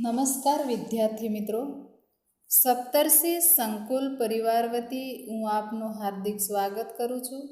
નમસ્કાર વિદ્યાર્થી મિત્રો, સપ્તર્ષિ સંકુલ પરિવાર વતી હું આપનું હાર્દિક સ્વાગત કરું છું.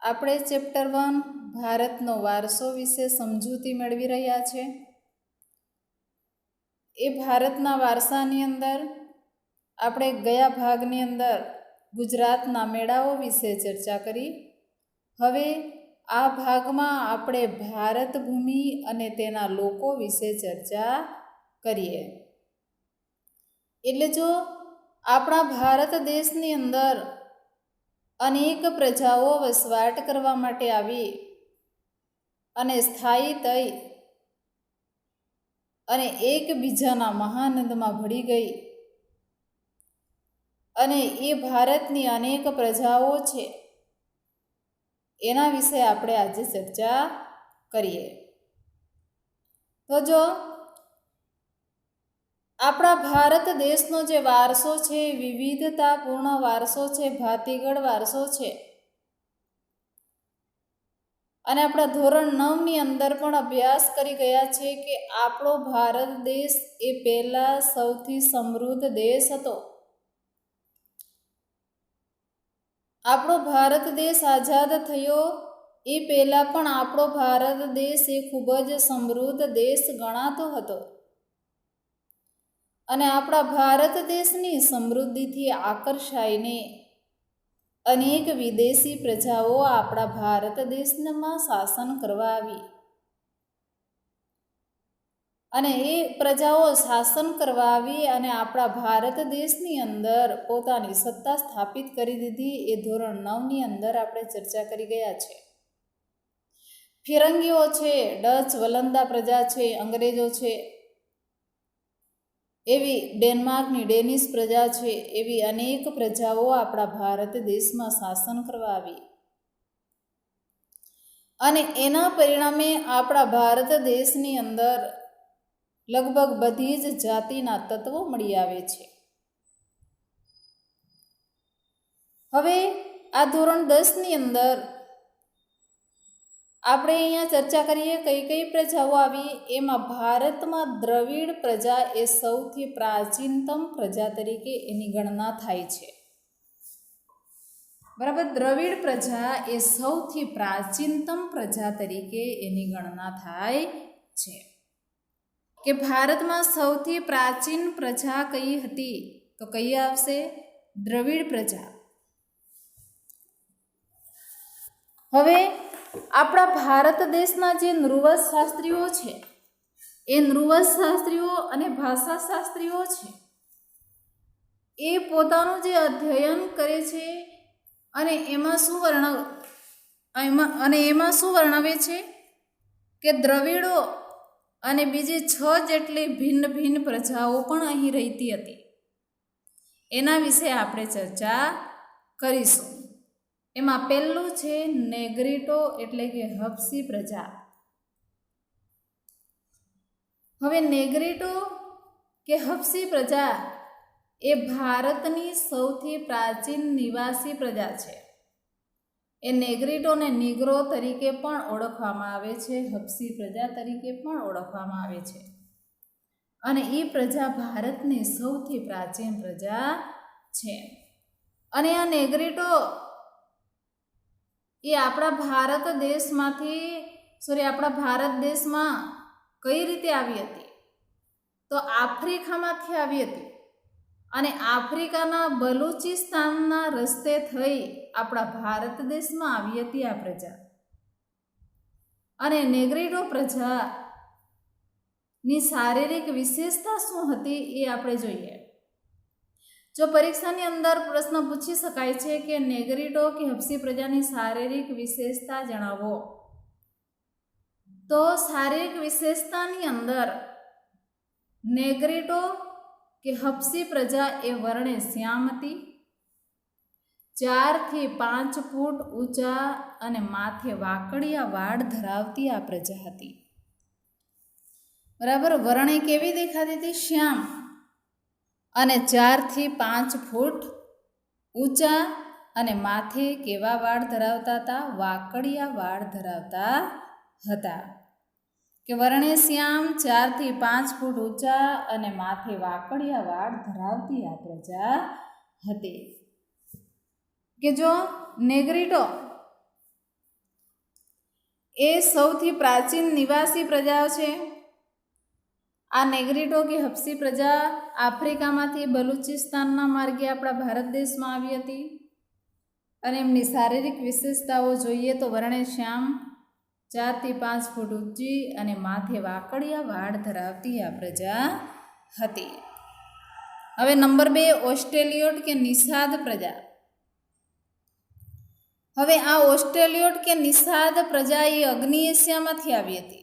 આપણે ચેપ્ટર 1 ભારતનો વારસો વિશે સમજૂતી મેળવી રહ્યા છે. એ ભારતના વારસાની અંદર આપણે ગયા ભાગની અંદર ગુજરાતના મેળાઓ વિશે ચર્ચા કરી. હવે આ ભાગમાં આપણે ભારત ભૂમિ અને તેના લોકો વિશે ચર્ચા કરીએ. એટલે જો આપણા ભારત દેશની અંદર અનેક પ્રજાઓ વસવાટ કરવા માટે આવી અને સ્થાયી થઈ અને એકબીજાના મહાનંદમાં ભળી ગઈ અને એ ભારતની અનેક પ્રજાઓ છે એના વિશે આપણે આજે ચર્ચા કરીએ. તો જો આપણા ભારત દેશનો જે વારસો છે, વિવિધતાપૂર્ણ વારસો છે, ભાતીગળ વારસો છે અને આપણા ધોરણ 9ની અંદર પણ અભ્યાસ કરી ગયા છે કે આપણો ભારત દેશ એ પહેલા સૌથી સમૃદ્ધ દેશ હતો. આપણો ભારત દેશ આઝાદ થયો એ પહેલાં પણ આપણો ભારત દેશ એ ખૂબ જ સમૃદ્ધ દેશ ગણાતો હતો અને આપણા ભારત દેશની સમૃદ્ધિથી આકર્ષાઈને અનેક વિદેશી પ્રજાઓ આપણા ભારત દેશમાં શાસન કરવા આવી અને એ પ્રજાઓ શાસન કરવા આવી અને આપણા ભારત દેશની અંદર પોતાની સત્તા સ્થાપિત કરી દીધી. એ ધોરણ 9ની અંદર આપણે ચર્ચા કરી ગયા છે. ફિરંગીઓ છે, ડચ વલંદા પ્રજા છે, અંગ્રેજો છે, એવી ડેનમાર્કની ડેનિશ પ્રજા છે, એવી અનેક પ્રજાઓ આપણા ભારત દેશમાં શાસન કરવા આવી અને એના પરિણામે આપણા ભારત દેશની અંદર લગભગ બધી જ જાતિના તત્વો મળી આવે છે. હવે આ ધોરણ 10ની અંદર આપણે અહીંયા ચર્ચા કરીએ કઈ કઈ પ્રજાઓ આવી. એમાં ભારતમાં દ્રવિડ પ્રજા એ સૌથી પ્રાચીનતમ પ્રજા તરીકે એની ગણના થાય છે. બરાબર, દ્રવિડ પ્રજા એ સૌથી પ્રાચીનતમ પ્રજા તરીકે એની ગણના થાય છે. કે ભારતમાં સૌથી પ્રાચીન પ્રજા કઈ હતી તો કઈ આવશે? દ્રવિડ પ્રજા. હવે આપણા ભારત દેશના જે નૃવંશશાસ્ત્રીઓ છે એ નૃવંશશાસ્ત્રીઓ અને ભાષાશાસ્ત્રીઓ છે એ પોતાનું જે અધ્યયન કરે છે અને એમાં શું વર્ણવે છે કે દ્રવિડો અને બીજી 6 જેટલી ભિન્ન ભિન્ન પ્રજાઓ પણ અહીં રહેતી હતી. એના વિશે આપણે ચર્ચા કરીશું. એમાં પહેલું છે નેગ્રીટો એટલે કે હબસી પ્રજા. હવે નેગ્રીટો કે હબસી પ્રજા એ ભારતની સૌથી પ્રાચીન નિવાસી પ્રજા છે. એ નેગ્રીટોને નિગ્રો તરીકે પણ ઓળખવામાં આવે છે, હબસી પ્રજા તરીકે પણ ઓળખવામાં આવે છે અને એ પ્રજા ભારતની સૌથી પ્રાચીન પ્રજા છે. અને આ નેગ્રીટો એ આપણા ભારત દેશમાં કઈ રીતે આવી હતી તો આફ્રિકામાંથી આવી હતી અને આફ્રિકાના બલુચિસ્તાનના રસ્તે થઈ આપણા ભારત દેશમાં આવી હતી આ પ્રજા. અને નેગ્રીટો પ્રજાની શારીરિક વિશેષતા શું હતી એ આપણે જોઈએ. જો પરીક્ષાની અંદર પ્રશ્ન પૂછી શકાય છે કે નેગ્રીટો કે હબસી પ્રજાની શારીરિક વિશેષતા જણાવો, તો શારીરિક વિશેષતાની અંદર નેગ્રીટો કે હબસી પ્રજા એ વર્ણે શ્યામ હતી, 4 થી 5 ફૂટ ઊંચા અને માથે વાકડિયા વાળ ધરાવતી આ પ્રજા હતી. બરાબર, વર્ણે કેવી દેખાતી હતી? શ્યામ અને 4 થી 5 ફૂટ ઊંચા અને માથે કેવા વાળ ધરાવતા હતા? વાકડિયા વાળ ધરાવતા હતા. કે વર્ણેશ્યામ 4 થી 5 ફૂટ ઊંચા અને માથે વાકડિયા વાળ ધરાવતી આ પ્રજા હતી. કે જો નેગ્રીટો એ સૌથી પ્રાચીન નિવાસી પ્રજા છે. આ નેગ્રીટો કે હબસી પ્રજા આફ્રિકામાંથી બલુચિસ્તાનના માર્ગે આપણા ભારત દેશમાં આવી હતી. અને એમની શારીરિક વિશેષતાઓ જોઈએ તો વર્ણેશ્યામ, 4 થી 5 ફૂટ ઊંચી અને માથે વાકડિયા વાળ ધરાવતી આ પ્રજા હતી. હવે નંબર 2, ઓસ્ટ્રેલિયોટ કે નિષાદ પ્રજા. હવે આ ઓસ્ટ્રેલિયોટ કે નિષાદ પ્રજા એ અગ્નિ એશિયામાંથી આવી હતી.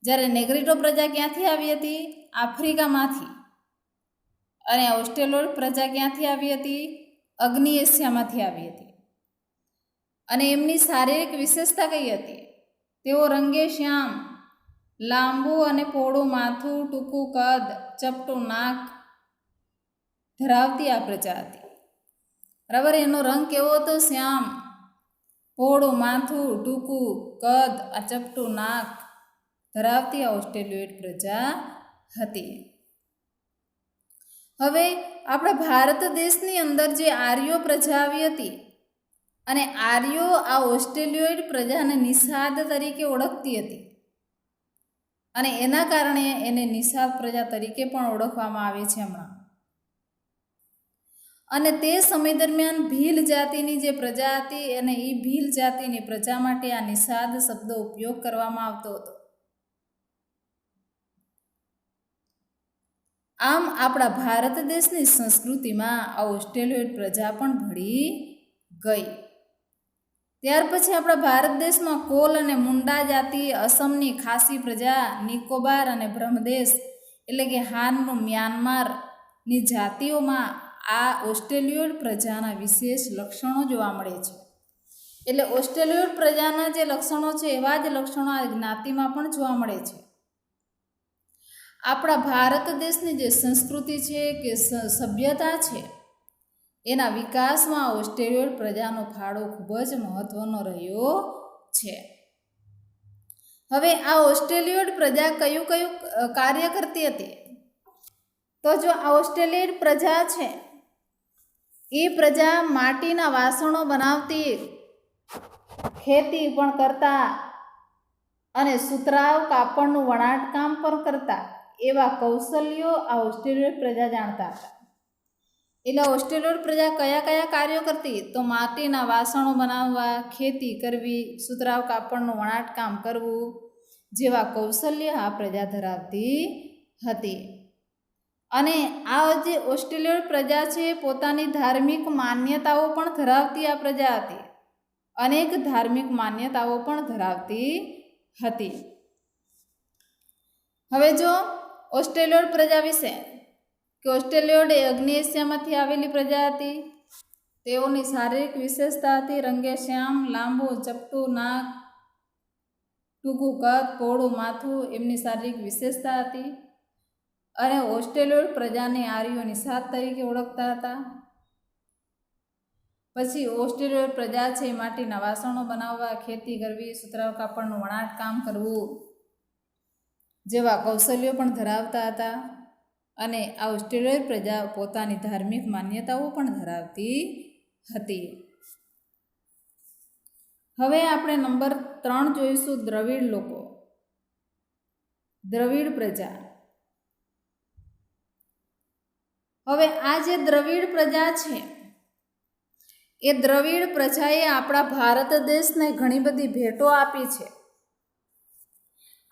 જ્યારે નેગ્રીટો પ્રજા ક્યાંથી આવી હતી? આફ્રિકામાંથી. અને ઓસ્ટ્રેલિયોટ પ્રજા ક્યાંથી આવી હતી? અગ્નિ એશિયામાંથી આવી હતી. અને એમની શારીરિક વિશેષતા કઈ હતી? તેઓ રંગે શ્યામ, લાંબુ અને પહોળું માથું, ટૂંકું કદ, ચપટું નાક ધરાવતી આ પ્રજા હતી. બરાબર, એનો રંગ કેવો હતો? શ્યામ, પહોળું માથું, ટૂંકું કદ, આ ચપટું નાક ધરાવતી આ ઓસ્ટ્રેલિયોઇડ પ્રજા હતી. હવે આપણા ભારત દેશની અંદર જે આર્યો પ્રજા આવી હતી અને આર્યો આ ઓસ્ટ્રેલિયોઇડ પ્રજાને નિષાદ તરીકે ઓળખતી હતી અને એના કારણે એને નિષાદ પ્રજા તરીકે પણ ઓળખવામાં આવે છે હમણાં. અને તે સમય દરમિયાન ભીલ જાતિની જે પ્રજા હતી અને એ ભીલ જાતિની પ્રજા માટે આ નિષાદ શબ્દો ઉપયોગ કરવામાં આવતો હતો. આમ આપણા ભારત દેશની સંસ્કૃતિમાં આ ઓસ્ટ્રેલિયોઇડ પ્રજા પણ ભળી ગઈ. ત્યાર પછી આપણા ભારત દેશમાં કોલ અને મુંડા જાતિ, અસમની ખાસી પ્રજા, નિકોબાર અને બ્રહ્મદેશ એટલે કે હાલનું મ્યાનમારની જાતિઓમાં આ ઓસ્ટ્રેલિયોઇડ પ્રજાના વિશેષ લક્ષણો જોવા મળે છે. એટલે ઓસ્ટ્રેલિયોઇડ પ્રજાના જે લક્ષણો છે એવા જ લક્ષણો આ જ્ઞાતિમાં પણ જોવા મળે છે. આપણા ભારત દેશની જે સંસ્કૃતિ છે કે સભ્યતા છે એના વિકાસમાં ઓસ્ટ્રેલિયોઇડ પ્રજાનો ફાળો ખૂબ જ મહત્વનો રહ્યો છે. હવે આ ઓસ્ટ્રેલિયોઇડ પ્રજા કયું કયું કાર્ય કરતી હતી? તો જો આ ઓસ્ટ્રેલિયોઇડ પ્રજા છે એ પ્રજા માટીના વાસણો બનાવતી, ખેતી પણ કરતા અને સુતરાઉ કાપડનું વણાટકામ પણ કરતા એવા કૌશલ્યો આ ઓસ્ટ્રેલિયોઇડ પ્રજા જાણતા હતા. એટલે ઓસ્ટ્રેલિયોઇડ પ્રજા કયા કયા કાર્યો કરતી? તો માટીના વાસણો બનાવવા, ખેતી કરવી, સુતરાઉ કાપડનું વણાટકામ કરવું જેવા કૌશલ્ય આ પ્રજા ધરાવતી હતી. અને આ જે ઓસ્ટ્રેલિયોઇડ પ્રજા છે પોતાની ધાર્મિક માન્યતાઓ પણ ધરાવતી આ પ્રજા હતી. અનેક ધાર્મિક માન્યતાઓ પણ ધરાવતી હતી. હવે જો ઓસ્ટ્રેલિયોઇડ પ્રજા વિશે કે ઓસ્ટ્રેલિયોઇડ એ અગ્નિ એશિયામાંથી આવેલી પ્રજા હતી. તેઓની શારીરિક વિશેષતા હતી રંગે શ્યામ, લાંબુ ચપટું નાક, ટૂંકું કદ, પહોળું માથું એમની શારીરિક વિશેષતા હતી. અને ઓસ્ટ્રેલિયોઇડ પ્રજાને આર્યો નિષાદ તરીકે ઓળખતા હતા. પછી ઓસ્ટ્રેલિયોઇડ પ્રજા છે માટીના વાસણો બનાવવા, ખેતી કરવી, સુતરાઉ કાપડનું વણાટકામ કરવું જેવા કૌશલ્યો પણ ધરાવતા હતા. અને આ ઓસ્ટ્રેલિયોઇડ પ્રજા પોતાની ધાર્મિક માન્યતાઓ પણ ધરાવતી હતી. હવે આપણે નંબર 3 જોઈશું, દ્રવિડ લોકો, દ્રવિડ પ્રજા. હવે આ જે દ્રવિડ પ્રજા છે એ દ્રવિડ પ્રજાએ આપણા ભારત દેશને ઘણી બધી ભેટો આપી છે.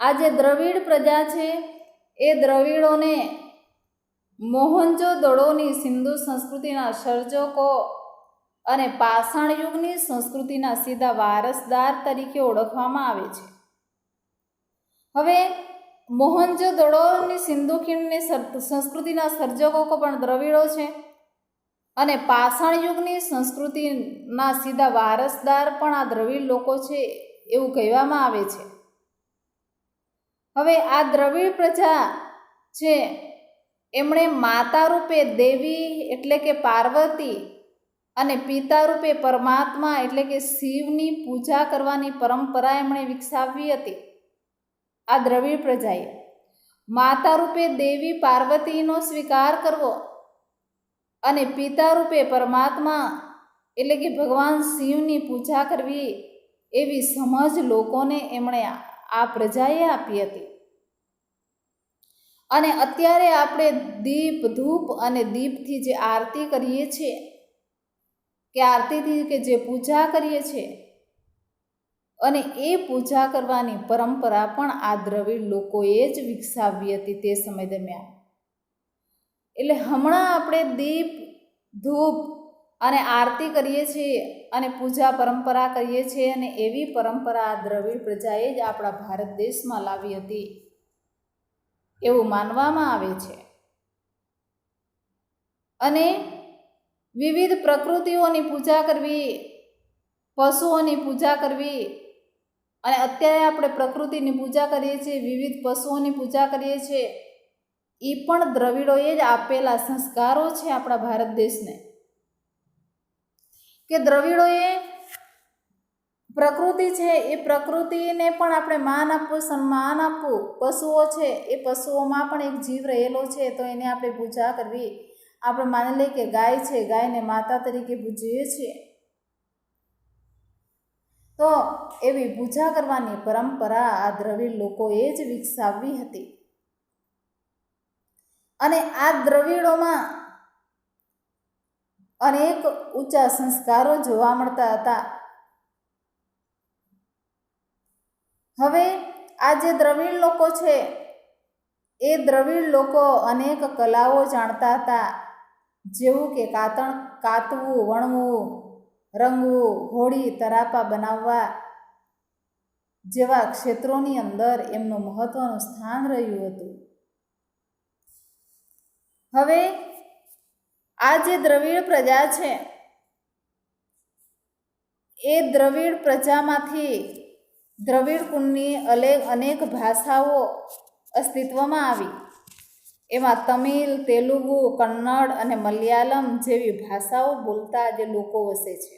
આ જે દ્રવિડ પ્રજા છે એ દ્રવિડોને મોહનજો-દડોની સિંધુ સંસ્કૃતિના સર્જકો અને પાષાણ યુગની સંસ્કૃતિના સીધા વારસદાર તરીકે ઓળખવામાં આવે છે. હવે મોહનજો-દડોની સિંધુ ખીણની સંસ્કૃતિના સર્જકો પણ દ્રવિડો છે અને પાષાણ યુગની સંસ્કૃતિના સીધા વારસદાર પણ આ દ્રવિડ લોકો છે એવું કહેવામાં આવે છે. હવે આ દ્રવિડ પ્રજા છે એમણે માતા રૂપે દેવી એટલે કે પાર્વતી અને પિતા રૂપે પરમાત્મા એટલે કે શિવની પૂજા કરવાની પરંપરા એમણે વિકસાવી હતી. આ દ્રવિડ પ્રજાએ માતા રૂપે દેવી પાર્વતીનો સ્વીકાર કરવો અને પિતા રૂપે પરમાત્મા એટલે કે ભગવાન શિવની પૂજા કરવી એવી સમજ લોકોને એમણે આ પ્રજાએ આપી હતી. અને અત્યારે આપણે દીપ ધૂપ અને દીપથી જે આરતી કરીએ છીએ કે આરતીથી કે જે પૂજા કરીએ છીએ અને એ પૂજા કરવાની પરંપરા પણ આ દ્રવિડ લોકોએ જ વિકસાવી હતી તે સમય દરમિયાન. એટલે હમણાં આપણે દીપ ધૂપ અને આરતી કરીએ છીએ અને પૂજા પરંપરા કરીએ છીએ અને એવી પરંપરા આ દ્રવિડ પ્રજાએ જ આપણા ભારત દેશમાં લાવી હતી એવું માનવામાં આવે છે. અને વિવિધ પ્રકૃતિઓની પૂજા કરવી, પશુઓની પૂજા કરવી, અને અત્યારે આપણે પ્રકૃતિની પૂજા કરીએ છીએ, વિવિધ પશુઓની પૂજા કરીએ છીએ, એ પણ દ્રવિડોએ જ આપેલા સંસ્કારો છે આપણા ભારત દેશને. કે દ્રવિડોએ પ્રકૃતિ છે એ પ્રકૃતિને પણ આપણે માન આપવું, સન્માન આપવું. પશુઓ છે એ પશુઓમાં પણ એક જીવ રહેલો છે તો એને આપણે પૂજા કરવી. આપણે માની લઈએ કે ગાય છે, ગાયને માતા તરીકે પૂજીએ છીએ તો એવી પૂજા કરવાની પરંપરા આ દ્રવિડ લોકોએ જ વિકસાવી હતી. અને આ દ્રવિડોમાં અનેક ઊંચા સંસ્કારો જોવા મળતા હતા. હવે આ જે દ્રવિડ લોકો છે એ દ્રવિડ લોકો અનેક કલાઓ જાણતા હતા, જેવું કે કાતવું, વણવું, રંગવું, હોળી, તરાપા બનાવવા જેવા ક્ષેત્રોની અંદર એમનું મહત્વનું સ્થાન રહ્યું હતું. હવે આ જે દ્રવિડ પ્રજા છે એ દ્રવિડ પ્રજામાંથી દ્રવિડ કુળની અનેક ભાષાઓ અસ્તિત્વમાં આવી. એમાં તમિલ, તેલુગુ, કન્નડ અને મલયાલમ જેવી ભાષાઓ બોલતા જે લોકો વસે છે.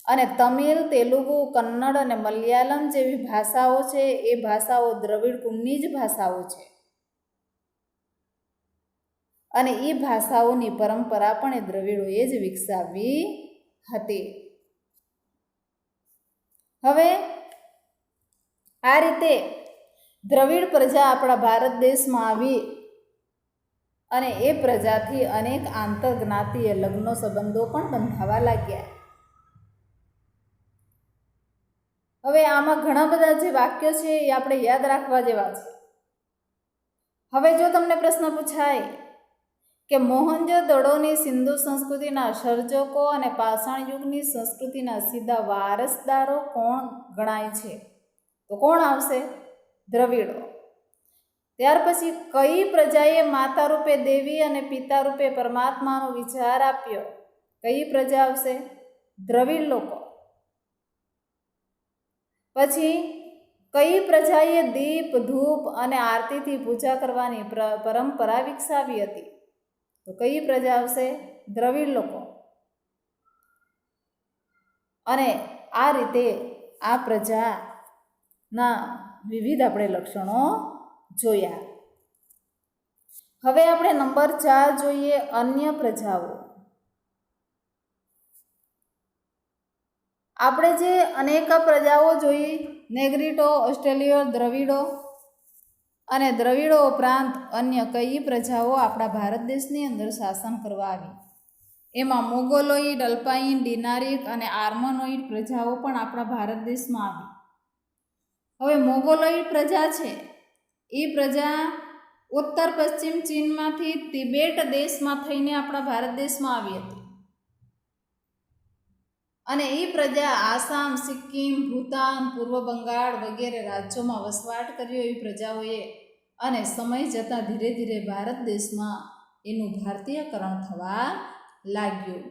અને તમિલ, તેલુગુ, કન્નડ અને મલયાલમ જેવી ભાષાઓ છે એ ભાષાઓ દ્રવિડ કુળની જ ભાષાઓ છે. અને એ ભાષાઓની પરંપરા પણ એ દ્રવિડોએ જ વિકસાવી હતી. હવે આ રીતે દ્રવિડ પ્રજા આપણા ભારત દેશમાં આવી અને એ પ્રજાથી અનેક આંતરજ્ઞાતીય લગ્નો સંબંધો પણ બંધાવા લાગ્યા. હવે આમાં ઘણા બધા જે વાક્યો છે એ આપણે યાદ રાખવા જેવા છે. હવે જો તમને પ્રશ્ન પૂછાય કે મોહનજો-દડોની સિંધુ સંસ્કૃતિના સર્જકો અને પાષાણ યુગની સંસ્કૃતિના સીધા વારસદારો કોણ ગણાય છે, તો કોણ આવશે? દ્રવિડો. ત્યાર પછી કઈ પ્રજાએ માતા રૂપે દેવી અને પિતા રૂપે પરમાત્માનો વિચાર આપ્યો? કઈ પ્રજા આવશે? દ્રવિડ લોકો. પછી કઈ પ્રજાએ દીપ, ધૂપ અને આરતીથી પૂજા કરવાની પરંપરા વિકસાવી હતી? તો કઈ પ્રજા આવશે? દ્રવિડ લોકો. અને આ રીતે આ પ્રજાના વિવિધ આપણે લક્ષણો જોયા. હવે આપણે નંબર 4 જોઈએ, અન્ય પ્રજાઓ. આપણે જે અનેક પ્રજાઓ જોઈ, નેગ્રીટો, ઓસ્ટ્રેલિયો, દ્રવિડો, અને દ્રવિડો ઉપરાંત અન્ય કઈ પ્રજાઓ આપણા ભારત દેશની અંદર શાસન કરવા આવી? એમાં મોગોલોઈડ, અલ્પાઈન, ડિનારિક અને આર્મનોઈડ પ્રજાઓ પણ આપણા ભારત દેશમાં આવી. હવે મોગોલોઈડ પ્રજા છે એ પ્રજા ઉત્તર પશ્ચિમ ચીનમાંથી તિબેટ દેશમાં થઈને આપણા ભારત દેશમાં આવી હતી. અને એ પ્રજા આસામ, સિક્કિમ, ભૂતાન, પૂર્વ બંગાળ વગેરે રાજ્યોમાં વસવાટ કર્યો એવી પ્રજાઓએ, અને સમય જતાં ધીરે ધીરે ભારત દેશમાં એનું ભારતીયકરણ થવા લાગ્યું.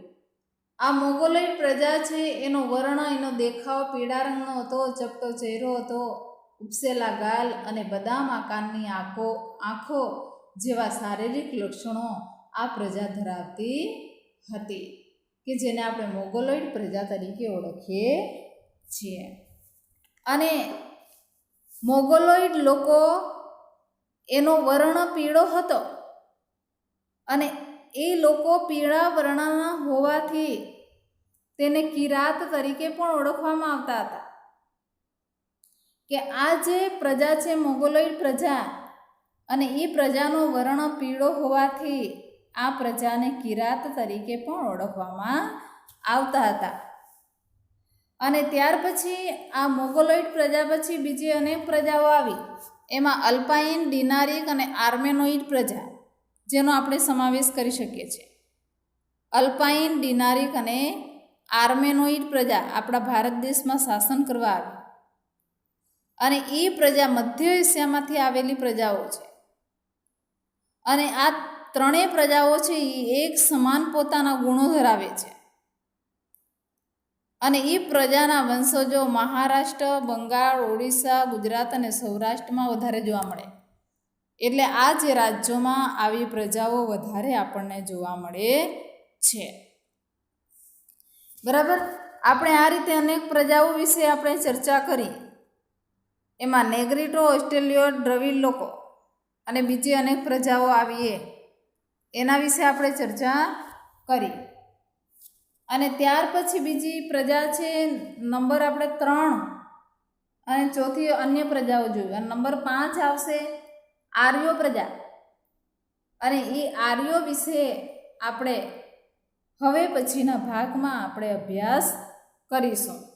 આ મોગોલોઈડ પ્રજા છે એનો વર્ણ, એનો દેખાવ પીળા રંગનો હતો, ચપટો ચહેરો હતો, ઉપસેલા ગાલ અને બદામ આકારની આંખો જેવા શારીરિક લક્ષણો આ પ્રજા ધરાવતી હતી, કે જેને આપણે મોગોલોઈડ પ્રજા તરીકે ઓળખીએ છીએ. અને મોગલોઈડ લોકો એનો વર્ણ પીળો હતો અને એ લોકો પીળા વર્ણના હોવાથી તેને કિરાત તરીકે પણ ઓળખવામાં આવતા હતા. કે આ જે પ્રજા છે મોગલોઈડ પ્રજા, અને એ પ્રજાનો વર્ણ પીળો હોવાથી આ પ્રજાને કિરાત તરીકે પણ ઓળખવામાં આવતા હતા. અને ત્યાર પછી આ મોગલોઈડ પ્રજા પછી બીજી અનેક પ્રજાઓ આવી. એમાં અલ્પાઇન, ડિનારિક અને આર્મેનોઇડ પ્રજા, જેનો આપણે સમાવેશ કરી શકીએ છીએ. અલ્પાઇન, ડિનારિક અને આર્મેનોઇડ પ્રજા આપણા ભારત દેશમાં શાસન કરવા આવી. અને એ પ્રજા મધ્ય એશિયામાંથી આવેલી પ્રજાઓ છે. અને આ ત્રણેય પ્રજાઓ છે એ એક સમાન પોતાના ગુણો ધરાવે છે. અને એ પ્રજાના વંશજો મહારાષ્ટ્ર, બંગાળ, ઓડિશા, ગુજરાત અને સૌરાષ્ટ્રમાં વધારે જોવા મળે. એટલે આ જે રાજ્યોમાં આવી પ્રજાઓ વધારે આપણને જોવા મળે છે. બરાબર. આપણે આ રીતે અનેક પ્રજાઓ વિશે આપણે ચર્ચા કરી. એમાં નેગ્રીટો, ઓસ્ટ્રેલિયોઇડ, દ્રવિડ લોકો અને બીજી અનેક પ્રજાઓ આવી એના વિશે આપણે ચર્ચા કરી. અને ત્યાર પછી બીજી પ્રજા છે, નંબર આપણે 3 અને ચોથી અન્ય પ્રજાઓ જોઈ. અને નંબર 5 આવશે આર્યો પ્રજા. અને એ આર્યો વિશે આપણે હવે પછીના ભાગમાં આપણે અભ્યાસ કરીશું.